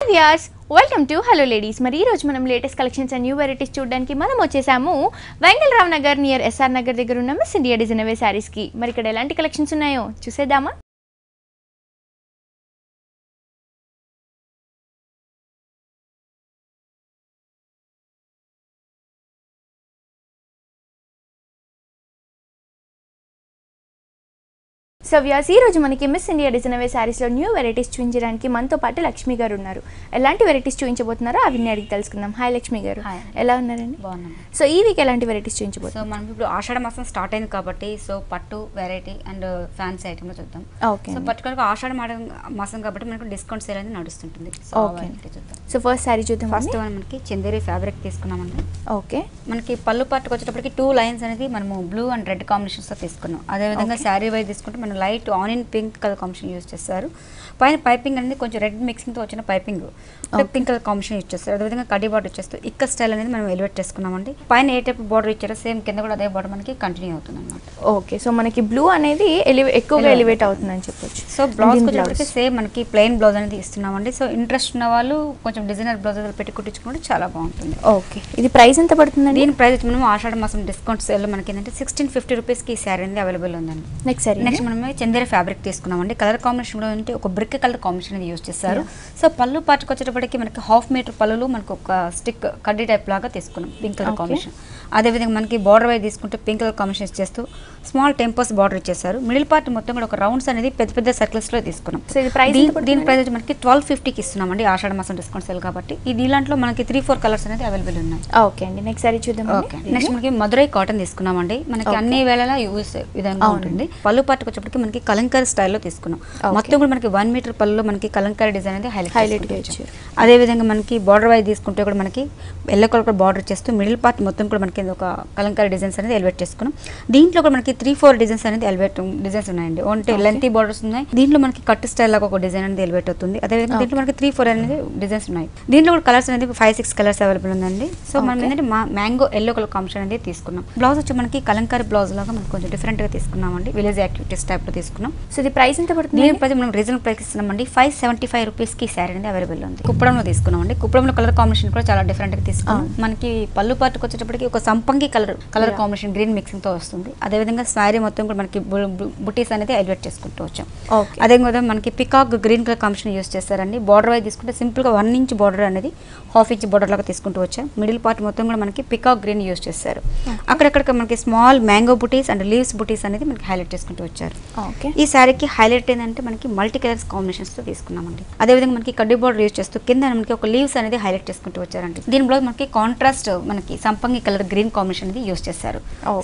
Viewers welcome to hello ladies. మరి ఈ రోజు మనం latest collections and new varieties చూడడానికి మనం వచ్చేసాము వెంగళరావు నగర్ నియర్ ఎస్ఆర్ నగర్ దగ్గర ఉన్న మిస్ ఇండియా డిజైనర్ శారీస్ కి. మరి ఇక్కడ ఎలాంటి కలెక్షన్స్ ఉన్నాయో చూసేద్దామా? సో వ్యూయర్స్ ఈ రోజు మనకి మిస్ ఇండియా డిజైనర్ శారీస్ లో న్యూ వెరైటీస్ చూపించడానికి మనతో పాటు లక్ష్మి గారు ఉన్నారు. ఎలాంటి వెరైటీస్ చూపించబోతున్నారో అవన్నీ అడిగి తెలుసుకుందాం. హాయ్ లక్ష్మి గారు, ఎలా ఉన్నారండి? బాగున్నాం. సో ఈ వీక్ ఎలాంటి వెరైటీస్ చూపించబోతున్నాం? సో మనం ఇప్పుడు ఆషాఢ మాసం స్టార్ట్ అయింది కాబట్టి సో పట్టు వెరైటీ అండ్ ఫ్యాన్సీ ఐటమ్ లో చూద్దాం. ఓకే. సో పర్టికులర్గా ఆషాఢ మాసం కాబట్టి మనకు డిస్కౌంట్ సేల్ అనేది నడుస్తుంటుంది. ఓకే. సో ఫస్ట్ శారీ చూద్దాం. ఫస్ట్ మనకి చందేరి ఫ్యాబ్రిక్ తీసుకున్నామండి. ఓకే. మనకి పళ్ళు పాటుకు వచ్చేటప్పటికి 2 లైన్స్ అనేది మనము బ్లూ అండ్ రెడ్ కాంబినేషన్స్ తో తీసుకున్నాం. అదేవిధంగా శారీ వైజ్ తీసుకుంటే మనం light onion pink colour combination use చేస్తారు. పైన పైపింగ్ అనేది కొంచెం రెడ్ మిక్సింగ్ తో వచ్చిన piping pink colour combination use చేస్తారు. అదేవిధంగా కడ్డీ బార్డర్ ఇచ్చేస్తూ ఇక్క స్టైల్ అనేది మనం ఎలివేట్ చేసుకున్నామండి. పైన ఏ టైప్ బార్డర్ ఇచ్చారో సేమ్ కింద కూడా అదే బార్డర్ మనకి కంటిన్యూ అవుతుంది అనమాట. ఓకే. సో మనకి బ్లూ అనేది ఎక్కువగా ఎలివేట్ అవుతుందని చెప్పొచ్చు. సో బ్లౌజ్ వచ్చేటప్పటికి సేమ్ మనకి ప్లెయిన్ బ్లౌజ్ అనేది ఇస్తున్నామండి. సో ఇంట్రెస్ట్ ఉన్న వాళ్ళు కొంచెం డిజైనర్ బ్లౌజ్ పెట్టి కుట్టించుకుంటే చాలా బాగుంటుంది. ఓకే. ఇది ప్రైస్ ఎంత పడుతుందండి? దీని ప్రైస్ వచ్చి మనం ఆషాఢ మాసం డిస్కౌంట్ సేల్ లో మనకి ఏంటంటే 1650 రూపీస్కి ఈ శారీ అనేది అవైలబుల్ ఉందండి. నెక్స్ట్ మనం చందేరి ఫ్యాబ్రిక్ తీసుకున్నామండి. కలర్ కాంబినేషన్ కూడా అంటే ఒక బ్రిక్ కలర్ కాంబినేషన్ అనేది యూజ్ చేస్తారు. సో పళ్ళు పాటుకు వచ్చేటప్పటికి మనకి 1/2 మీటర్ పళ్ళులు మనకు ఒక స్టిక్ కడ్డీ టైప్ లాగా తీసుకున్నాం పింక్ కలర్ కాంబినేషన్. అదేవిధంగా మనకి బార్డర్ వైజ్ తీసుకుంటే పింక్ కలర్ కాంబినేషన్ ఇచ్చేస్తూ స్మాల్ టెంపోస్ బార్డర్ ఇచ్చేస్తారు. మిడిల్ పార్ట్ మొత్తం కూడా ఒక రౌండ్స్ అనేది పెద్ద పెద్ద సర్కిల్స్ లో తీసుకున్నాం. దీని ప్రైస్ వచ్చి మనకి 1250కి ఇస్తున్నామండి ఆషాఢ మాసం డిస్కౌంట్ సేల్ కాబట్టి. ఈ దీంట్లో మనకి 3-4 కలర్స్ అనేది అవైలబుల్ ఉన్నాయి. ఓకే అండి. నెక్స్ట్ సారీ చూద్దాం. ఓకే. నెక్స్ట్ మనకి మధురై కాటన్ తీసుకున్నామండి. మనకి అన్ని వేళలా యూస్ విధంగా ఉంటుంది. పళ్ళు పాటుకు వచ్చేప్పటికి మనకి కలంకారీ స్టైల్లో తీసుకున్నాం. మొత్తం కూడా మనకి 1 మీటర్ పళ్ళులో మనకి కలంకారీ డిజైన్ అనేది హైలైట్ ఇచ్చారు. అదేవిధంగా మనకి బార్డర్ వైజ్ తీసుకుంటే కూడా మనకి ఎల్లో కలర్ బార్డర్ చేస్తూ మిడిల్ పార్ట్ మొత్తం కూడా మనకి ఒక కలంకారీ డిజైన్స్ అనేది ఎలివేట్ చేసుకున్నాం. దీంట్లో కూడా మనకి 3-4 డిజైన్స్ అనేది ఎలివేట్ డిజైన్స్ ఉన్నాయండి. అంటే లెంతీ బార్డర్స్ ఉన్నాయి. దీంట్లో మనకి కట్ స్టైల్ లాగా ఒక డిజైన్ అనేది ఎలివేట్ అవుతుంది. అదేవిధంగా దీంట్లో మనకి 3-4 అనేది డిజైన్స్ ఉన్నాయి. దీంట్లో కూడా కలర్స్ అనేది 5-6 కలర్స్ అవైలబుల్ ఉందండి. సో మనం ఏంటంటే మ్యాంగో ఎల్లో కలర్ కాంబినేషన్ అనేది తీసుకున్నాం. బ్లౌజ్ వచ్చి మనకి కలంకారీ బ్లౌజ్ లాగా మనకి కొంచెం డిఫరెంట్ గా తీసుకున్నామండి. విలేజ్ యాక్టివిటీస్ టైప్ లో తీసుకున్నాం. సో ఇది ప్రైస్ ఎంత పడుతుంది? దీని ప్రైస్ మనం రీజనబుల్ ప్రైస్ ఇస్తున్నామండి. 575 రూపీస్కి ఈ శారీ అనేది అవైలబుల్ ఉంది. కుప్పడంలో తీసుకున్నామండి. కుప్పడంలో కలర్ కాంబినేషన్ కూడా చాలా డిఫరెంట్ గా తీసుకున్నాం. మనకి పళ్ళు పాటుకు వచ్చేటప్పటికి ఒక సంపంగి కలర్ కాంబినేషన్ గ్రీన్ మిక్సింగ్ తో వస్తుంది. అదేవిధంగా శారీ మొత్తం కూడా మనకి బుటీస్ అనేది ఎలివేట్ చేసుకుంటూ వచ్చాం. అదేవిధంగా మనకి peacock green colour combination use చేస్తారండి. బార్డర్ వైజ్ తీసుకుంటే సింపుల్ గా 1 ఇంచ్ బార్డర్ అనేది 1/2 ఇంచ్ బార్డర్ లాగా తీసుకుంటూ వచ్చాం. మిడిల్ పార్ట్ మొత్తం కూడా మనకి పికాక్ గ్రీన్ యూస్ చేస్తారు. అక్కడక్కడ మనకి small mango buttis and leaves బుటీస్ అనేది మనకి హైలైట్ చేసుకుంటూ వచ్చారు. ఈ శారీకి హైలైట్ ఏంటంటే మనకి మల్టీ కలర్స్ కాంబినేషన్స్ తో తీసుకున్నామండి. అదేవిధంగా మనకి కడ్డీ బార్డర్ యూస్ చేస్తూ కింద మనకి ఒక లీవ్స్ అనేది హైలైట్ చేసుకుంటూ వచ్చారండి. దీని బ్లౌజ్ మనకి కాంట్రాస్ట్ మనకి సంపంగి కలర్ గ్రీన్ కాంబినేషన్ అనేది యూస్ చేస్తారు.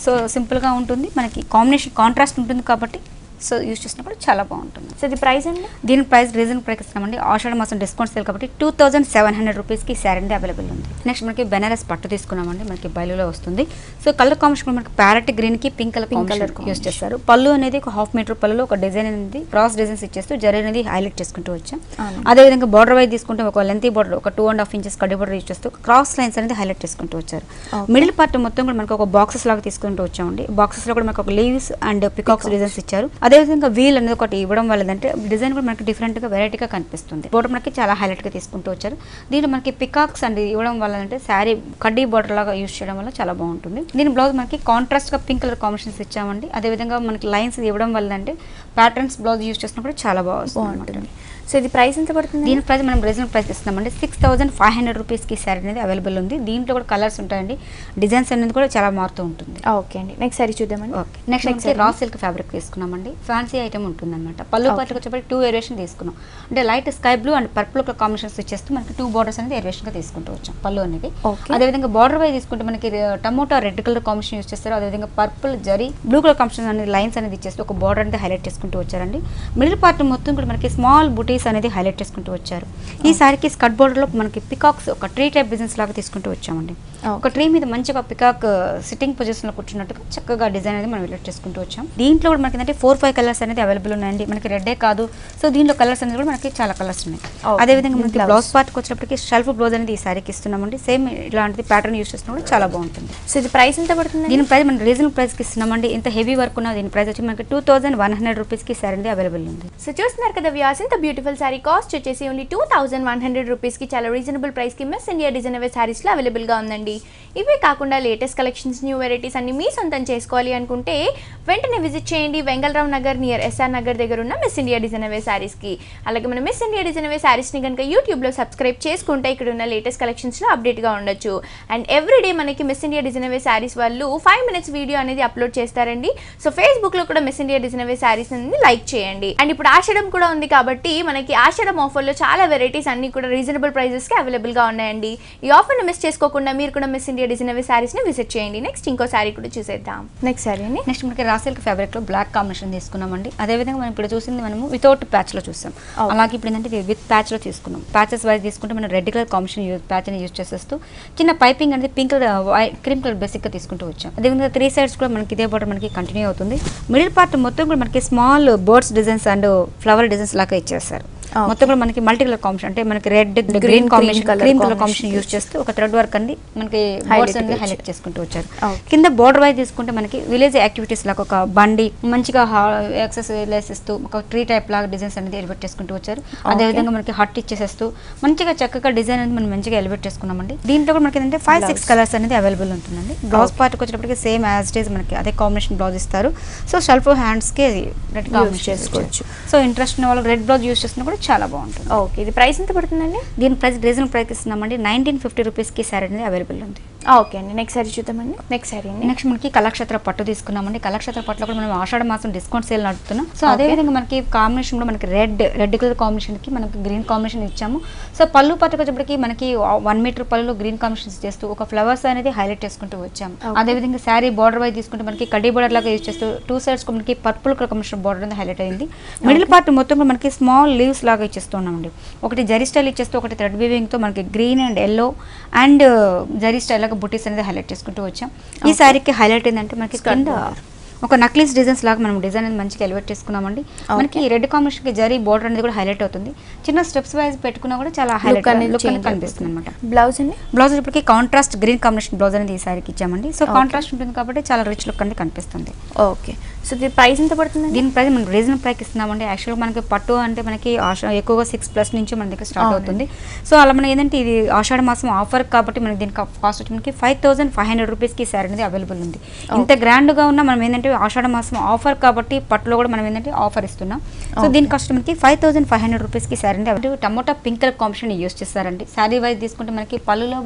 సో సింపుల్ గా ఉంటుంది. మనకి కాంబినేషన్ కాంట్రాస్ట్ ఉంటుంది కాబట్టి సో యూస్ చేసినప్పుడు చాలా బాగుంటుంది. సో ఇది ప్రైస్ అండి? దీని ప్రైస్ రీజన్ ప్రైస్ ఇస్తామండి. ఆషాఢ మాసం డిస్కౌంట్ సేల్ కాబట్టి 2700 రూపీస్కి ఈ శారీ అనేది అవైలబుల్ ఉంది. నెక్స్ట్ మనకి బెనారస్ పట్టు తీసుకున్నామండి. మనకి బయలులో వస్తుంది. సో కలర్ కాంబినేషన్ మనకి ప్యారెట్ గ్రీన్ కి పింక్ కలర్ యూస్ చేస్తారు. పళ్ళు అనేది ఒక 1/2 మీటర్ పళ్ళులో ఒక డిజైన్ అనేది క్రాస్ డిజైన్స్ ఇచ్చేస్తూ జరీ అనేది హైలైట్ చేసుకుంటూ వచ్చాం. అదేవిధంగా బార్డర్ వైజ్ తీసుకుంటే ఒక లెంతీ బార్డర్ ఒక 2.5 ఇంచెస్ కడ్డీ బార్డర్ యూస్ చేస్తూ క్రాస్ లైన్స్ అనేది హైలైట్ చేసుకుంటూ వచ్చారు. మిడిల్ పార్ట్ మొత్తం కూడా మనకి ఒక బాక్సెస్ లాగా తీసుకుంటూ వచ్చామండి. బాక్సెస్ లో కూడా మనకి ఒక లీవ్స్ అండ్ పికాక్స్ డిజైన్స్ ఇచ్చారు. అదేవిధంగా వీల్ అనేది ఒకటి ఇవ్వడం వల్ల అంటే డిజైన్ కూడా మనకి డిఫరెంట్ గా వెరైటీగా కనిపిస్తుంది. బోర్డర్ మనకి చాలా హైలైట్ గా తీసుకుంటూ వచ్చారు. దీంట్లో మనకి పికాక్స్ అండ్ ఇవ్వడం వల్ల అంటే శారీ కడ్డీ బోర్డర్ లాగా యూస్ చేయడం వల్ల చాలా బాగుంటుంది. దీని బ్లౌజ్ మనకి కాంట్రాస్ట్ గా పింక్ కలర్ కాంబినేషన్స్ ఇచ్చామండి. అదేవిధంగా మనకి లైన్స్ ఇవ్వడం వల్ల అంటే ప్యాటర్న్స్ బ్లౌజ్ యూస్ చేసినప్పుడు చాలా బాగుంటుంది. సో ఇది ప్రైస్ ఎంత పడుతుంది? దీని ప్రైస్ మనం రీజనబుల్ ప్రైస్ ఇస్తున్నామండి. 6500 రూపీస్కి శారీ అనేది అవైలబుల్ ఉంది. దీంట్లో కూడా కలర్స్ ఉంటాయండి. డిజైన్స్ అనేది కూడా చాలా మారుతూ ఉంటుంది. ఓకే అండి. నెక్స్ట్ సారీ చూద్దామండి. Okay. Next raw silk fabric తీసుకున్నామండి. ఫ్యాన్సీ ఐటమ్ ఉంటుంది అనమాట. పళ్ళు పాటలకు వచ్చేప్పటికి 2 వేరియేషన్ తీసుకున్నాం. అంటే light sky blue and purple combinations ఇచ్చేస్తూ మనకి 2 బార్డర్స్ అనేది వేరియేషన్ గా తీసుకుంటూ వచ్చాం పళ్ళు అనేది. అదేవిధంగా బార్డర్ వైజ్ తీసుకుంటే మనకి tomato red colour combination use చేస్తారు. అదేవిధంగా purple zari blue colour combination అనేది లైన్స్ అనేది ఇచ్చేస్తూ ఒక బార్డర్ అనేది హైలైట్ చేసుకుంటూ వచ్చారండి. మిడిల్ పార్ట్ మొత్తం కూడా మనకి స్మాల్ బుటీస్ అనేది హైలైట్ చేసుకుంటూ వచ్చారు. ఈ సారీకి స్కర్ట్ బోర్డర్ లో మనకి పికాక్స్ ఒక ట్రీ టైప్ డిజైన్స్ లాగా తీసుకుంటూ వచ్చామండి. ఒక ట్రీ మీద మంచిగా పికాక్ సిట్టింగ్ పొజిషన్ లో కూర్చున్నట్టుగా చక్కగా డిజైన్ అనేది మనం ఎలివేట్ చేసుకుంటూ వచ్చాం. దీంట్లో కూడా మనకి ఏంటంటే 4-5 కలర్స్ అనేది అవైలబుల్ ఉన్నాయండి. మనకి రెడ్డే కాదు. సో దీంట్లో కలర్స్ అనేది కూడా మనకి చాలా కలర్స్ ఉన్నాయి. అదేవిధంగా మనకి బ్లౌజ్ పార్ట్కి వచ్చేటప్పటికి షెల్ఫ్ బ్లౌజ్ అనేది ఈ సారీకి ఇస్తున్నామండి. సేమ్ ఇలాంటి ప్యాటర్న్ యూస్ చేసినా కూడా చాలా బాగుంటుంది. సో ఇది ప్రైస్ ఎంత పడుతుంది? దీని ప్రైస్ మనం రీజనబుల్ ప్రైస్కి ఇస్తున్నామండి. ఇంత హెవీ వర్క్ ఉన్న దీని ప్రైస్ వచ్చి మనకి 2100 రూపీస్కి సారీ అనేది అవైలబుల్ ఉంది. సో చూస్తున్నారు కదా వ్యూయర్స్, ఇంత బ్యూటిఫుల్ బ్యూటిఫుల్ సారీ కాస్ట్ వచ్చేసి ఓన్లీ 2100 రూపీస్కి చాలా రీజనబుల్ ప్రైస్కి మిస్ ఇండియా డిజైనర్ శారీస్లో అవైలబుల్గా ఉందండి. ఇవే కాకుండా లేటెస్ట్ కలెక్షన్స్, న్యూ వెరైటీస్ అన్ని మీ సొంతం చేసుకోవాలి అనుకుంటే వెంటనే విజిట్ చేయండి వెంగళరావు నగర్ నియర్ ఎస్ఆర్ నగర్ దగ్గర ఉన్న మిస్ ఇండియా డిజైనర్ శారీస్కి. అలాగే మన మిస్ ఇండియా డిజైనర్ శారీస్ని కనుక యూట్యూబ్లో సబ్స్క్రైబ్ చేసుకుంటే ఇక్కడ ఉన్న లేటెస్ట్ కలెక్షన్స్లో అప్డేట్గా ఉండొచ్చు. అండ్ ఎవ్రీడే మనకి మిస్ ఇండియా డిజైనర్ శారీస్ వాళ్ళు 5 minutes వీడియో అనేది అప్లోడ్ చేస్తారండి. సో ఫేస్బుక్లో కూడా మిస్ ఇండియా డిజైనర్ శారీస్ అనేది లైక్ చేయండి. అండ్ ఇప్పుడు ఆషాఢం కూడా ఉంది కాబట్టి మనకి ఆషాఢం ఆఫర్లో చాలా వెరైటీస్ అన్ని కూడా రీజనబుల్ ప్రైజెస్కి అవైలబుల్గా ఉన్నాయండి. ఈ ఆఫర్ని మిస్ చేసుకోకుండా మీరు కూడా మిస్ ఇండియా డిజైనర్ శారీస్ని విజిట్ చేయండి. నెక్స్ట్ ఇంకో శారీ కూడా చూసేద్దాం. నెక్స్ట్ శారీ అండి. నెక్స్ట్ మనకి రా సిల్క్ ఫ్యాబ్రిక్లో బ్లాక్ కాంబినేషన్ తీసుకున్నామండి. అదేవిధంగా మనం ఇప్పుడు చూసింది మనము వితౌట్ ప్యాచ్లో చూసాం. అలాగే ఇప్పుడు ఏంటంటే విత్ ప్యాచ్లో తీసుకున్నాం. ప్యాచెస్ వైజ్ తీసుకుంటే మనం రెడ్ కలర్ కాంబినేషన్ ప్యాచ్ని యూజ్ చేసేస్తూ చిన్న పైపింగ్ అనేది పింక్ కలర్ క్రీమ్ కలర్ బేసిక్గా తీసుకుంటూ వచ్చాం. అదేవిధంగా 3 sides కూడా మనకి ఇదే బార్డర్ మనకి కంటిన్యూ అవుతుంది. మిడిల్ పార్ట్ మొత్తం కూడా మనకి small birds designs and flower designs లాగా ఇచ్చేస్తారు. మొత్తం కూడా మనకి మల్టీ కలర్ కాంబినేషన్ అంటే మనకి red green combination cream colour combination use చేస్తూ ఒక థ్రెడ్ వర్క్ అనేది మనకి బోర్డ్స్ అనేది హైలైట్ చేసుకుంటూ వచ్చారు. కింద బోర్డర్ వైజ్ తీసుకుంటే మనకి విలేజ్ యాక్టివిటీస్ లాగా ఒక బండి మంచిగా ఎక్సెస్ లేసేస్తూ ఒక ట్రీ టైప్ లాగా డిజైన్స్ అనేది ఎలివేట్ చేసుకుంటూ వచ్చారు. అదేవిధంగా మనకి హట్ ఇచ్చేసేస్తూ మంచిగా చక్కగా డిజైన్ అనేది మనం మంచిగా ఎలివేట్ చేసుకున్నామండి. దీంట్లో కూడా మనకి ఏంటంటే 5-6 కలర్స్ అనేది అవైలబుల్ ఉంటుందండి. బ్లౌజ్ పార్ట్కి వచ్చేటప్పటికి సేమ్ యాజ్ ఇట్ ఈస్ మనకి అదే కాంబినేషన్ బ్లౌజ్ ఇస్తారు. సో షెల్ఫ్ హ్యాండ్స్కి రెడ్ కాంబినేషన్ చేసుకోవచ్చు. సో ఇంట్రెస్ట్ ఉన్న వాళ్ళు రెడ్ బ్లౌజ్ యూజ్ చేసినా కూడా చాలా బాగుంటుంది. ఓకే, ఇది ప్రైస్ ఎంత పడుతుందండి? దీని ప్రైస్ రీజనబుల్ ప్రైస్ ఇస్తున్నామండి. 1950 రూపీస్కి శారీ అనేది అవైలబుల్ ఉంది. ఓకే అండి, నెక్స్ట్ సారీ చూద్దామండి. నెక్స్ట్ సారీ అండి. నెక్స్ట్ మనకి కళాక్షేత్ర పట్టు తీసుకున్నామండి. కళాక్షేత్ర పట్టులో కూడా మనం ఆషాఢ మాసం డిస్కౌంట్ సేల్ నడుపుతున్నాం. సో అదేవిధంగా మనకి కాంబినేషన్ కూడా మనకి రెడ్ కలర్ కాంబినేషన్కి మనకి గ్రీన్ కాంబినేషన్ ఇచ్చాము. సో పళ్ళు పట్టుకు వచ్చేప్పటికి మనకి 1 మీటర్ పళ్ళులో గ్రీన్ కాంబినేషన్స్ చేస్తూ ఒక ఫ్లవర్స్ అనేది హైలైట్ చేసుకుంటూ వచ్చాము. అదేవిధంగా శారీ బార్డర్ వైజ్ తీసుకుంటే మనకి కడ్డీ బార్డర్ లాగా యూజ్ చేస్తూ 2 sides మనకి పర్పుల్ కలర్ కాంబినేషన్ బార్డర్ అనేది హైలైట్ అయింది. మిడిల్ పార్ట్ మొత్తం కూడా మనకి స్మాల్ లీవ్స్ లాగా ఇచ్చేస్తున్నామండి. ఒకటి జరీ స్టైల్ ఇచ్చేస్తూ ఒకటి థ్రెడ్ వీవింగ్తో మనకి green and yellow and zari style లాగా బుటీస్ అనేది హైలైట్ చేసుకుంటూ వచ్చాం. ఈ శారీకి హైలైట్ ఏంటంటే మనకి కింద ఒక నక్లీస్ డిజైన్స్ లాగా మనం డిజైన్ అనేది మంచిగా ఎలివేట్ చేసుకున్నామండి. మనకి రెడ్ కాంబినేషన్కి జరీ బోర్డర్ అనేది కూడా హైలైట్ అవుతుంది. చిన్న స్టెప్స్ వైజ్ పెట్టుకున్నా కూడా చాలా హైలైట్ కనిపిస్తుంది అనమాట. బ్లౌజ్ అండి. బ్లౌజ్ ఇప్పటికి కాంట్రాస్ట్ గ్రీన్ కాంబినేషన్ బ్లౌజ్ అనేది ఈ శారీకి ఇచ్చామండి. సో కాంట్రాస్ట్ ఉంటుంది కాబట్టి చాలా రిచ్ లుక్ అనేది కనిపిస్తుంది. ఓకే, సో దీని ప్రైస్ ఎంత పడుతుంది? దీని ప్రైస్ మనం రీజనబుల్ ప్రైస్ ఇస్తున్నామండి. యాక్చువల్గా మనకి పట్టు అంటే మనకి ఎక్కువగా 6+ నుంచి మన దగ్గర స్టార్ట్ అవుతుంది. సో అలా మనం ఏంటంటే ఇది ఆషాఢ మాసం ఆఫర్ కాబట్టి మనకి దీనికి కాస్ట్ వచ్చి మనకి 5500 రూపీస్కి శారీ అనేది అవైలబుల్ ఉంది. ఇంత గ్రాండ్గా ఉన్న మనం ఏంటంటే ఆషాఢ మాసం ఆఫర్ కాబట్టి పట్టులో కూడా మనం ఏంటంటే ఆఫర్ ఇస్తున్నాం. సో దీని కాస్ట్ మనకి 5500 రూపీస్కి శారీ అనేది tomato pink colour combination use చేస్తారండి. శారీ వైజ్ తీసుకుంటే మనకి పళ్ళులో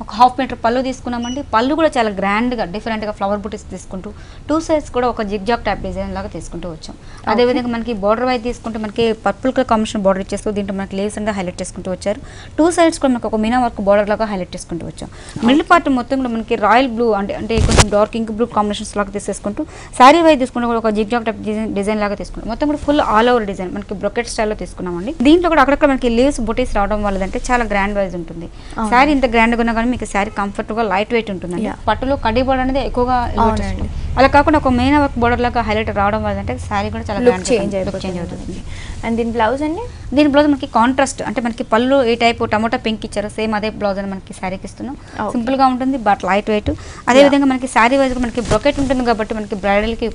ఒక 1/2 మీటర్ పళ్ళు తీసుకున్నామండి. పళ్ళు కూడా చాలా గ్రాండ్గా డిఫరెంట్గా ఫ్లవర్ బుటీస్ తీసుకుంటూ 2 sides కూడా ఒక జిగ్జాగ్ టైప్ డిజైన్ లాగా తీసుకుంటూ వచ్చాం. అదేవిధంగా మనకి బార్డర్ వైజ్ తీసుకుంటే మనకి పర్పుల్ కలర్ కాంబినేషన్ బార్డర్ ఇచ్చేస్తూ దీంట్లో మనకి లేస్ అనేది హైలైట్ చేసుకుంటూ వచ్చారు. 2 sides కూడా మనకి ఒక మీనా వర్క్ బార్డర్ లాగా హైలైట్ చేసుకుంటూ వచ్చాం. మిడిల్ పార్ట్ మొత్తం కూడా మనకి రాయల్ బ్లూ అంటే కొంచెం డార్క్ ఇంక్ బ్లూ కాంబినేషన్స్ లాగా తీసేసుకుంటూ శారీ వైజ్ తీసుకుంటే కూడా ఒక జిగ్జాగ్ టైప్ డిజైన్ లాగా తీసుకుంటాం. మొత్తం కూడా ఫుల్ ఆల్ ఓవర్ డిజైన్ మనకి బ్రొకెట్ స్టైల్లో తీసుకున్నామండి. దీంట్లో కూడా అక్కడక్కడ మనకి లీవ్స్ బుటీస్ రావడం వల్ల అంటే చాలా గ్రాండ్ వైజ్ ఉంటుంది. శారీ ఇంత గ్రాండ్గా ఉన్నా కానీ మీకు శారీ కంఫర్ట్గా లైట్ వెయిట్ ఉంటుంది. పట్టులో కడ్డీ బోర్డర్ అనేది ఎక్కువగా అలా కాకుండా ఒక మెయిన్ వర్క్ బోర్డర్ లాగా హైలైట్ రావడం వల్ల అంటే శారీ కూడా చాలా చేంజ్ అవుతుంది. అండ్ దీని బ్లౌజ్ అండి. దీని బ్లౌజ్ మనకి కాంట్రాస్ట్ అంటే మనకి పళ్ళు ఏ టైప్ టమోటా పింక్ ఇచ్చారు సేమ్ అదే బ్లౌజ్ అని మనకి శారీకి ఇస్తున్నాం. సింపుల్ గా ఉంటుంది బట్ లైట్ వెయిట్. అదే విధంగా మనకి శారీ వైజ్ మనకి బ్రొకెట్ ఉంటుంది కాబట్టి మనకి బ్రైడల్ కి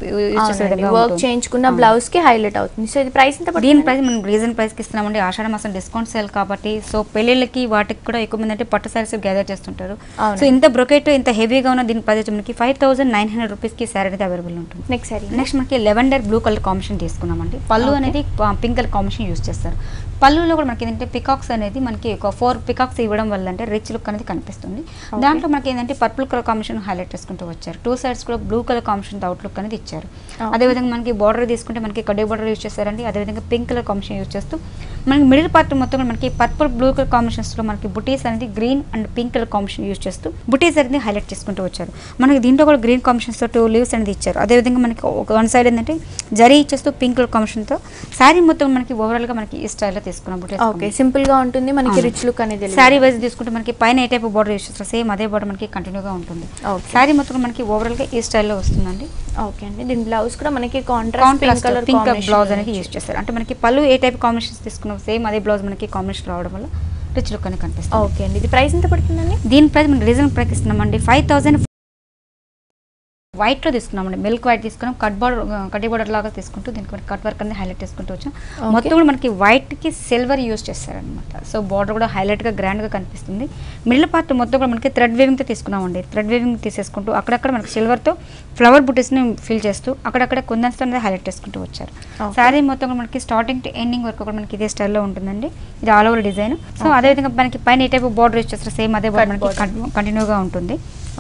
వర్క్ చేయించుకున్న బ్లౌజ్ కి హైలైట్ అవుతుంది. సో ఇది ప్రైస్ ఎంత? దీని ప్రైస్ మనం రీజన్ ప్రైస్ కి ఇస్తున్నామండి. ఆషాఢ మాసం డిస్కౌంట్ సేల్ కాబట్టి సో పెళ్లిళ్ళకి వాటికి కూడా ఎక్కువ మంది అంటే పట్టు శారీస్ గ్యాదర్ చేస్తుంటారు. సో ఇంత బ్రొకెట్ ఇంత హెవీగా ఉన్న దీని ప్రైస్ మనకి 5900 రూపీస్ కి శారీ అనేది అవైలబుల్ ఉంటుంది. నెక్స్ట్ మనకి లెవెండర్ బ్లూ కలర్ కాంబినేషన్ తీసుకున్నామండి. పళ్ళు అనేది పింక్ కలర్ కాంబినేషన్ యూజ్ చేస్తారు. పళ్ళులో కూడా మనకి ఏంటంటే పికాక్స్ అనేది మనకి ఒక 4 పికాక్స్ ఇవ్వడం వల్ల అంటే రిచ్ లుక్ అనేది కనిపిస్తుంది. దాంట్లో మనకి ఏంటంటే పర్పుల్ కలర్ కాంబినేషన్ హైలైట్ చేసుకుంటూ వచ్చారు. 2 sides కూడా blue colour combination out look అనేది ఇచ్చారు. అదేవిధంగా మనకి బార్డర్ తీసుకుంటే మనకి కడ్డీ బార్డర్ యూజ్ చేస్తారండి. అదేవిధంగా పింక్ కలర్ కాంబినేషన్ యూజ్ చేస్తూ మనకి మిడిల్ పార్ట్ మొత్తం మనకి పర్పుల్ బ్లూ కలర్ కాంబినేషన్స్లో మనకి బుటీస్ అనేది green and pink colour combination use చేస్తూ బుటీస్ అనేది హైలైట్ చేసుకుంటూ వచ్చారు. మనకి దీంట్లో కూడా గ్రీన్ కాంబినేషన్స్తో 2 లీవ్స్ అనేది ఇచ్చారు. అదేవిధంగా మనకి ఒక 1 side ఏంటంటే జరీ ఇచ్చేస్తూ పింక్ కలర్ కాంబినేషన్తో శారీ మొత్తం మనకి ఓవరాల్గా మనకి ఈ స్టైల్లో తీసుకున్నాం. ఓకే, సింపుల్ గా ఉంటుంది మనకి రిచ్ లుక్ అనేది. శారీ వైజ్ తీసుకుంటే మనకి పైన ఏ టైప్ బార్డర్ యూజ్ చేస్తారు సేమ్ అదే బార్డర్ మనకి కంటిన్యూగా ఉంటుంది. శారీ మొత్తం మనకి ఓవరాల్ గా ఈ స్టైల్లో వస్తుందండి. ఓకే అండి, దీని బ్లౌజ్ కూడా మనకి కాంట్రాస్ట్ పింక్ బ్లౌజ్ అనేది యూజ్ చేస్తారు. అంటే మనకి పళ్ళు ఏ టైప్ కాంబినేషన్స్ తీసుకున్నాం సేమ్ అదే బ్లౌజ్ మనకి కాంబినేషన్ రావడం వల్ల రిచ్ లుక్ అనేది కనిపిస్తుంది. ఓకే అండి, ఇది ప్రైస్ ఎంత పడుతుందండి? దీని ప్రైస్ మనం రీజనబుల్ ప్రైస్ ఇస్తున్నామండి. వైట్లో తీసుకున్నామండి, మిల్క్ వైట్ తీసుకున్నాం, కడ్డీ బోర్డర్ లాగా తీసుకుంటూ దీనికి కట్ వర్క్ అనేది హైలైట్ చేసుకుంటూ వచ్చాం. మొత్తం కూడా మనకి వైట్కి సిల్వర్ యూస్ చేస్తారనమాట. సో బార్డర్ కూడా హైలైట్గా గ్రాండ్గా కనిపిస్తుంది. మిడిల్ పార్ట్ మొత్తం కూడా మనకి థ్రెడ్ వేవింగ్తో తీసుకున్నామండి. థ్రెడ్ వేవింగ్ తీసేసుకుంటూ అక్కడక్కడ మనకి సిల్వర్తో ఫ్లవర్ బుటీస్ని ఫిల్ చేస్తూ అక్కడక్కడ కొందన్స్తో అనేది హైలైట్ చేసుకుంటూ వచ్చారు. శారీ మొత్తం కూడా మనకి స్టార్టింగ్ టు ఎండింగ్ వరకు కూడా మనకి ఇదే స్టైల్లో ఉంటుందండి. ఇది ఆల్ ఓవర్ డిజైన్. సో అదేవిధంగా మనకి పైన ఈ టైప్ బార్డర్ యూస్ చేస్తారు, సేమ్ అదే బార్డర్ మనకి కంటిన్యూగా ఉంటుంది.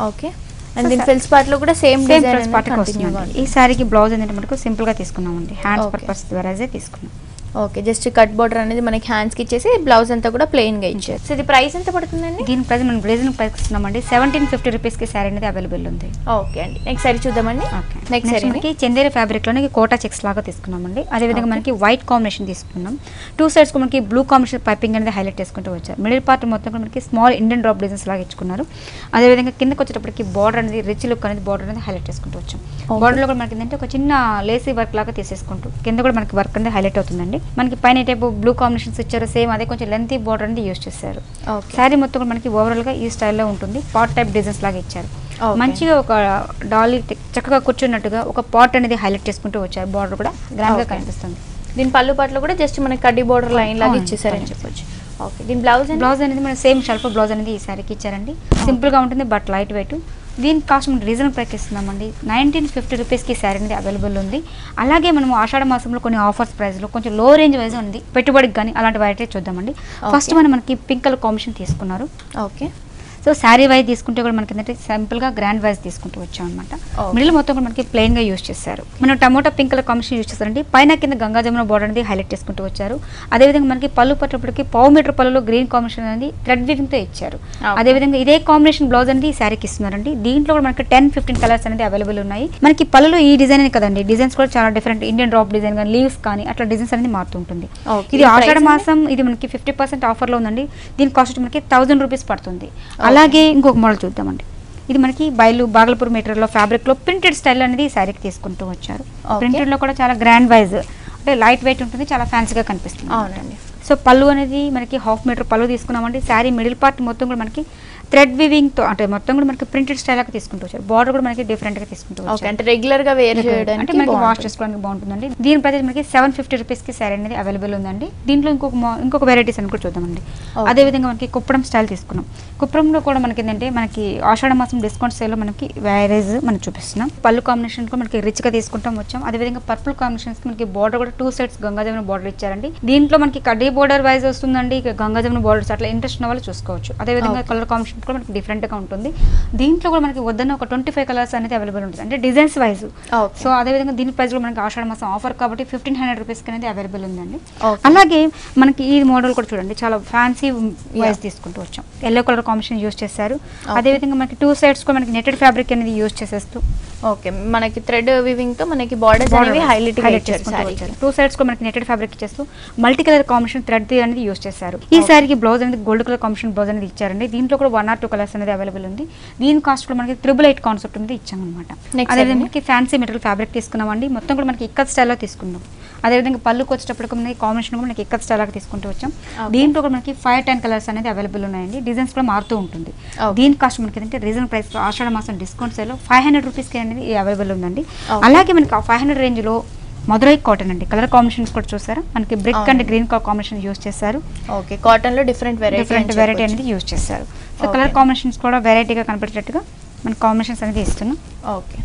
ఓకే, అండ్ దీని ఫిల్స్ పార్ట్ లో కూడా సేమ్ ఫిల్స్ పార్ట్ వస్తుంది. ఈ సారీకి బ్లౌజ్ ఏంటంటే మనకు సింపుల్ గా తీసుకున్నామండి, హ్యాండ్స్ పర్పస్ ద్వారా తీసుకున్నాం. ఓకే, జస్ట్ కట్ బోర్డర్ అనేది మనకి హ్యాండ్స్ కి ఇచ్చేసి బ్లౌజ్ అంతా కూడా ప్లెయిన్ గా ఇచ్చారు. సో ఇది ప్రైస్ ఎంత పడుతుందండి? దీని ప్రైస్ మనం రీజనబుల్ ప్రైస్ ఇస్తున్నామండి. 1750 రూపీస్ కి సారీ అనేది అవైలబుల్ ఉంది. ఓకే అండి, నెక్స్ట్ సారీ చూద్దామండి. నెక్స్ట్ సారీ మనకి చందేరి ఫ్యాబ్రిక్ లోనే కోటా చెక్స్ లాగా తీసుకున్నామండి. అదేవిధంగా మనకి వైట్ కాంబినేషన్ తీసుకున్నాం. టూ సైడ్స్ కు మనకి బ్లూ కాంబినేషన్ పైపింగ్ అనేది హైలైట్ చేసుకుంటూ వచ్చారు. మిడిల్ పార్ట్ మొత్తం కూడా మనకి స్మాల్ ఇండియన్ డ్రాప్ డిజైన్స్ లాగా ఇచ్చుకున్నారు. అదేవిధంగా కిందకి వచ్చేటప్పటికి బార్డర్ అనేది రిచ్ లుక్ అనేది బార్డర్ అనేది హైలైట్ చేసుకుంటూ వచ్చాం. బార్డర్ లో కూడా మనకి ఏంటంటే ఒక చిన్న లేసీ వర్క్ లాగా తీసేసుకుంటూ కింద కూడా మనకి వర్క్ అనేది హైలైట్ అవుతుందండి. మనకి పైన టైప్ బ్లూ కాంబినేషన్స్ ఇచ్చారు, సేమ్ అదే కొంచెం లెంతీ బార్డర్ అనేది యూస్ చేశారు. శారీ మొత్తం కూడా మనకి ఓవరాల్ గా ఈ స్టైల్లో ఉంటుంది. పాట్ టైప్ డిజైన్స్ లాగా ఇచ్చారు. మంచిగా ఒక డాలీ చక్కగా కూర్చున్నట్టుగా ఒక పాట్ అనేది హైలైట్ చేసుకుంటూ వచ్చారు. బార్డర్ కూడా గ్రాండ్ గా కనిపిస్తుంది. దీని పళ్ళు పాటలో కూడా జస్ట్ మనకి కడ్డీ బార్డర్ లైన్ లాగా ఇచ్చేసారని చెప్పొచ్చు. ఓకే, దీని బ్లౌజ్ అనేది మన సేమ్ షెల్ఫ్ బ్లౌజ్ అనేది ఈ సారీకి ఇచ్చారండి. సింపుల్ గా ఉంటుంది బట్ లైట్ వెయిట్. దీని కాస్ట్ మనం రీజనబుల్ ప్రైస్ ఇస్తున్నామండి. 1950 రూపీస్కి శారీ అనేది అవైలబుల్ ఉంది. అలాగే మనం ఆషాఢ మాసంలో కొన్ని ఆఫర్స్ ప్రైస్లో కొంచెం లో రేంజ్ వైజ్ ఉంది, పెట్టుబడికి కానీ అలాంటి వెరైటీ చూద్దామండి. ఫస్ట్ మనకి పింక్ కలర్ కాంబినేషన్ తీసుకున్నారు. ఓకే, సో శారీ వైజ్ తీసుకుంటే కూడా మనకి ఏంటంటే సింపుల్గా గ్రాండ్ వైజ్ తీసుకుంటూ వచ్చాం అనమాట. మిడిల్ మొత్తం కూడా మనకి ప్లెయిన్గా యూస్ చేశారు. మనం tomato pink colour combination use చేస్తారండి. పైన కింద గంగా జమున బార్డర్ అనేది హైలైట్ చేసుకుంటూ వచ్చారు. అదేవిధంగా మనకి పళ్ళు పట్టేప్పటికి పావు మీటర్ పళ్ళులో గ్రీన్ కాంబినేషన్ అనేది థ్రెడ్ వీవింగ్తో ఇచ్చారు. అదేవిధంగా ఇదే కాంబినేషన్ బ్లౌజ్ అనేది ఈ శారీకి ఇస్తున్నారండి. దీంట్లో కూడా మనకి 10-15 కలర్స్ అనేది అవైలబుల్ ఉన్నాయి. మనకి పళ్ళులో ఈ డిజైన్ కదండి, డిజైన్స్ కూడా చాలా డిఫరెంట్, ఇండియన్ డ్రాప్ డిజైన్ కానీ లీవ్స్ కానీ అట్లా డిజైన్స్ అనేది మారుతుంటుంది. ఇది ఆషాఢ మాసం, ఇది మనకి 50% ఆఫర్లో ఉందండి. దీని కాస్ట్ మనకి 1000 రూపీస్ పడుతుంది. అలాగే ఇంకొక మోడల్ చూద్దామండి. ఇది మనకి బాగల్పూర్ మెటీరియల్లో ఫ్యాబ్రిక్లో ప్రింటెడ్ స్టైల్ అనేది ఈ శారీకి తీసుకుంటూ వచ్చారు. ప్రింటెడ్లో కూడా చాలా గ్రాండ్ వైజ్ అంటే లైట్ వెయిట్ ఉంటుంది, చాలా ఫ్యాన్సీగా కనిపిస్తుంది. అవునండి. సో పళ్ళు అనేది మనకి 1/2 మీటర్ పళ్ళు తీసుకున్నామండి. శారీ మిడిల్ పార్ట్ మొత్తం కూడా మనకి థ్రెడ్ వీవింగ్తో అంటే మొత్తం కూడా మనకి ప్రింటెడ్ స్టైల్ లాగా తీసుకుంటూ వచ్చారు. బార్డర్ కూడా మనకి డిఫరెంట్గా తీసుకుంటూ వచ్చారు. అంటే రెగ్యులర్గా వేర్ చేయడానికి అంటే మనకి వాష్ చేసుకోవడానికి బాగుంటుందండి. దీని ప్రైస్ మనకి 750 రూపీస్కి శారీ అనేది అవైలబుల్ ఉందండి. దీంట్లో ఇంకొక వెరైటీస్ అని కూడా చూద్దామండి. అదేవిధంగా మనకి కుప్పడం స్టైల్ తీసుకున్నాం. కుప్పడంలో కూడా మనకి ఏంటంటే మనకి ఆషాఢ మాసం డిస్కౌంట్ సేల్లో మనకి వ్యారేజ్ మనం చూపిస్తున్నాం. పళ్ళు కాంబినేషన్ కూడా మనకి రిచ్గా తీసుకుంటాం వచ్చాం. అదేవిధంగా పర్పుల్ కాంబినేషన్స్ మనకి బార్డర్ కూడా 2 సైడ్స్ గంగాజమున బార్డర్ ఇచ్చారండి. దీంట్లో మనకి కడ్డీ బార్డర్ వైజ్ వస్తుందండి, గంగాజమున బార్డర్స్ అట్లా ఇంట్రెస్ట్ ఉన్న వాళ్ళు చూసుకోవచ్చు. అదేవిధంగా కలర్ కాంబినేషన్ కూడా మనకి డిఫరెంట్గా ఉంటుంది. దీంట్లో కూడా మనకి వద్దన్న ఒక 25 కలర్స్ అనేది అవైలబుల్ ఉంటుంది, అంటే డిజైన్స్ వైజ్. సో అదేవిధంగా దీని ప్రైస్ కూడా మనకి ఆషాఢ మాసం ఆఫర్ కాబట్టి 1500 రూపీస్కి అనేది అవైలబుల్ ఉందండి. అలాగే మనకి ఈ మోడల్ కూడా చూడండి, చాలా ఫ్యాన్సీ వైజ్ తీసుకుంటూ వచ్చాం. ఎల్లో కలర్ కాంబినేషన్ యూస్ చేశారు. అదేవిధంగా మనకి 2 సైడ్స్ కూడా మనకి నెటెడ్ ఫ్యాబ్రిక్ అనేది యూస్ చేసేస్తూ ఓకే మనకి థ్రెడ్ వీవింగ్ తో మనకి బార్డర్స్ అనేవి హైలైట్ చేసుకుంటూ వచ్చారు. 2 సైడ్స్ కూడా మనకి నెటెడ్ ఫ్యాబ్రిక్ చేస్తూ మల్టీ కలర్ కాంబినేషన్ థ్రెడ్ అనేది యూస్ చేశారు. ఈ సారీకి బ్లౌజ్ అనేది గోల్డ్ కలర్ కాంబినేషన్ బ్లౌజ్ అనేది ఇచ్చారండి. దీంట్లో కూడా 1 or 2 కలర్స్ అనేది అవైలబుల్ ఉంది. దీని కాస్ట్ కూడా మనకి 888 కాన్సెప్ట్ అనేది ఇచ్చాం అనమాట. అదేవిధంగా మనకి ఫ్యాన్సీ మెటీరియల్ ఫ్యాబ్రిక్ తీసుకున్నామండి. మొత్తం కూడా మనకి ఇక్కత్ స్టైల్లో తీసుకున్నాం. అదేవిధంగా పళ్ళుకి వచ్చేటప్పటికి మనకి కాంబినేషన్ కూడా మనకి ఇక్కత్ స్టైల్ లాగా తీసుకుంటూ వచ్చాం. దీంట్లో కూడా మనకి 5-10 కలర్స్ అనేది అవైలబుల్ ఉన్నాయండి. డిజైన్స్ కూడా మారుతూ ఉంటుంది. దీని కాస్ట్ మనకి ఏంటంటే రీజనబుల్ ప్రైస్ ఆషాఢ మాసం డిస్కౌంట్ సేల్లో 500 రూపీస్కి అనేది అవైలబుల్ ఉందండి. అలాగే మనకి 500 రేంజ్లో మధురై కాటన్ అండి. కలర్ కాంబినేషన్స్ కూడా చూసారా, మనకి brick and green colour combination use చేశారు. ఓకే, కాటన్ లో డిఫరెంట్ వెరైటీ అనేది యూస్ చేశారు. సో కలర్ కాంబినేషన్స్ కూడా వెరైటీగా కనిపించేటట్టుగా మనకి కాంబినేషన్స్ అనేది ఇస్తున్నాం. ఓకే,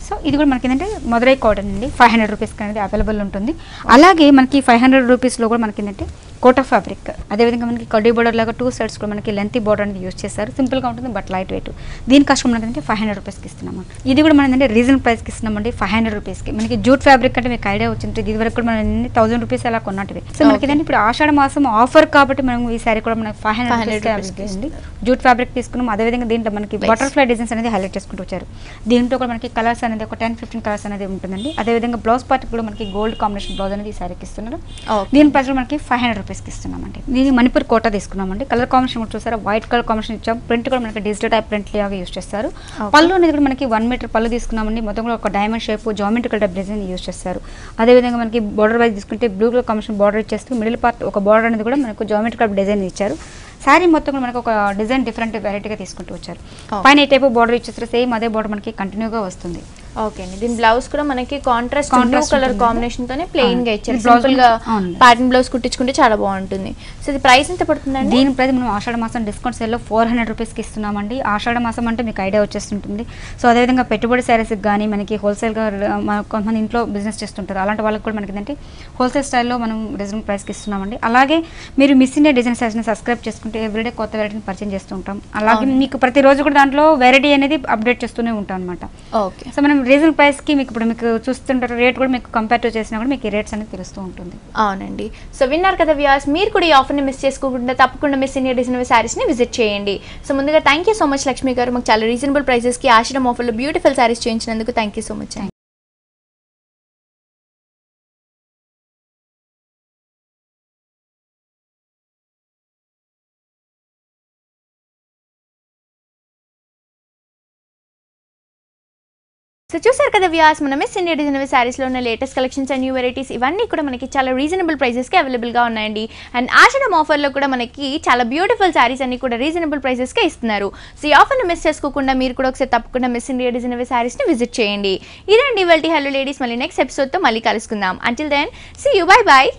సో ఇది కూడా మనకి ఏంటంటే మధురై కాటన్ అండి. 500 రూపీస్కి అనేది అవైలబుల్ ఉంటుంది. అలాగే మనకి 500 రూపీస్లో కూడా మనకి ఏంటంటే కోటా ఫ్యాబ్రిక్, అదేవిధంగా మనకి కడ్డీ బోర్డర్ లాగా 2 సైడ్స్ కూడా మనకి లెంతీ బోర్డర్ అనేది యూస్ చేస్తారు. సింపుల్గా ఉంటుంది బట్ లైట్ వెయిట్. దీని కాస్ట్ మనకి అంటే 500 రూపీస్కి ఇస్తున్నాము. ఇది కూడా మనం అంటే రీజనబుల్ ప్రైస్కి ఇస్తున్నామండి. 500 రూపీస్కి మనకి జూట్ ఫ్యాబ్రిక్ అంటే మీకు ఐడియా వచ్చింది. ఇది వరకు కూడా మనం 1000 రూపీస్ అలా కొన్నట్టువి. సో మనకి ఏంటంటే ఇప్పుడు ఆషాఢ మాసం ఆఫర్ కాబట్టి మనం ఈ సారీ కూడా మనకి 500 రూపీస్కి జూట్ ఫ్యాబ్రిక్ తీసుకున్నాం. అదేవిధంగా దీంట్లో మనకి బటర్ఫ్లై డిజైన్స్ అనేది హైలైట్ చేసుకుంటూ వచ్చారు. దీంట్లో కూడా మనకి కలర్స్ అనేది ఒక 10-15 కలర్స్ అనేది ఉంటుందండి. అదేవిధంగా బ్లౌజ్ పార్ట్ కూడా మనకి గోల్డ్ కాంబినేషన్ బ్లౌజ్ అనేది ఈ సారీకి ఇస్తున్నారు. దీని ప్రైస్ మనకి 500 రూపీస్కి ఇస్తున్నామండి. దీన్ని మణిపూర్ కోటా తీసుకున్నామండి. కలర్ కాంబినేషన్ కూడా చూసారా, వైట్ కలర్ కాంబినేషన్ ఇచ్చాం. ప్రింట్ కూడా మనకి డిజిటల్ టైప్ ప్రింట్ లాగా యూస్ చేస్తారు. పళ్ళు అనేది కూడా మనకి 1 మీటర్ పళ్ళు తీసుకున్నామండి. మొత్తం కూడా ఒక diamond shape geometrical type design use చేస్తారు. అదేవిధంగా మనకి బార్డర్ వైజ్ తీసుకుంటే బ్లూ కలర్ కాంబినేషన్ బార్డర్ ఇచ్చేస్తూ మిడిల్ పార్ట్ ఒక బార్డర్ అనేది కూడా మనకు జామెట్రికల్ డిజైన్ ఇచ్చారు. శారీ మొత్తం కూడా మనకి ఒక డిజైన్ డిఫరెంట్ వెరైటీగా తీసుకుంటూ వచ్చారు. పైన ఈ టైప్ బార్డర్ ఇచ్చేస్తారు, సేమ్ అదే బార్డర్ మనకి కంటిన్యూగా వస్తుంది. ఓకే అండి, దీని బ్లౌజ్ కూడా మనకి కాంట్రాస్ట్ బ్లూ కలర్ కాంబినేషన్ తోనే ప్లెయిన్ గా ఇచ్చారు. సింపుల్ గా ప్యాటర్న్ బ్లౌజ్ కుట్టించుకుంటే చాలా బాగుంటుంది. సో ఇది ప్రైస్ ఎంత పడుతుందండి? దీని ప్రైస్ మనం ఆషాఢ మాసం డిస్కౌంట్ సేల్లో 400 రూపీస్కి ఇస్తున్నామండి. ఆషాఢ మాసం అంటే మీకు ఐడియా వచ్చేస్తుంటుంది. సో అదేవిధంగా పెట్టుబడి శారీస్కి కానీ మనకి హోల్సేల్గా కొంతమంది ఇంట్లో బిజినెస్ చేస్తుంటారు, అలాంటి వాళ్ళకి కూడా మనకి ఏంటంటే హోల్సేల్ స్టైల్లో మనం రీజనబుల్ ప్రైస్కి ఇస్తున్నామండి. అలాగే మీరు మిస్ ఇండియా డిజైన్ శారీస్ని సబ్స్క్రైబ్ చేసుకుంటే ఎవ్రీడే కొత్త వెరైటీని పరిచయం చేస్తూ ఉంటాం. అలాగే మీకు ప్రతిరోజు కూడా దాంట్లో వెరైటీ అనేది అప్డేట్ చేస్తూనే ఉంటాం అనమాట. ఓకే, సో మనం రీజనబుల్ ప్రైస్కి మీకు ఇప్పుడు మీకు చూస్తుంటారు రేట్ కూడా మీకు కంపేర్ చేసినా కూడా మీకు రేట్స్ అనేది తెలుస్తూ ఉంటుంది. అవునండి, సో విన్నారు కదా వ్యూయర్స్, మీరు కూడా ఈ ఆఫర్ని మిస్ చేసుకోకుండా తప్పకుండా మిస్ ఇండియా డిజైనర్ శారీస్ని విజిట్ చేయండి. సో ముందుగా thank you so much Lakshmi garu, మాకు చాలా రీజనబుల్ ప్రైసెస్కి ఆశ్రమ్ ఆఫర్లో బ్యూటిఫుల్ శారీస్ చేయించినందుకు thank you so much. So చూసారు కదా వ్యూయర్స్, మన మిస్ ఇండియా డిజైనర్ శారీస్లో ఉన్న latest collections and new varieties ఇవన్నీ కూడా మనకి చాలా రీజనబుల్ ప్రైసెస్కి అవైలబుల్గా ఉన్నాయండి. అండ్ ఆషాఢం ఆఫర్లో కూడా మనకి చాలా బ్యూటిఫుల్ శారీస్ అన్ని కూడా రీజనబుల్ ప్రైసెస్కే ఇస్తున్నారు. సో ఈ ఆఫర్ని మిస్ చేసుకోకుండా మీరు కూడా ఒకసారి తప్పకుండా మిస్ ఇండియా డిజైనర్ శారీస్ని విజిట్ చేయండి. ఇదండి ఇవాల్టి హలో లేడీస్, మళ్ళీ నెక్స్ట్ ఎపిసోడ్తో మళ్ళీ కలుసుకుందాం. Until then see you, bye bye.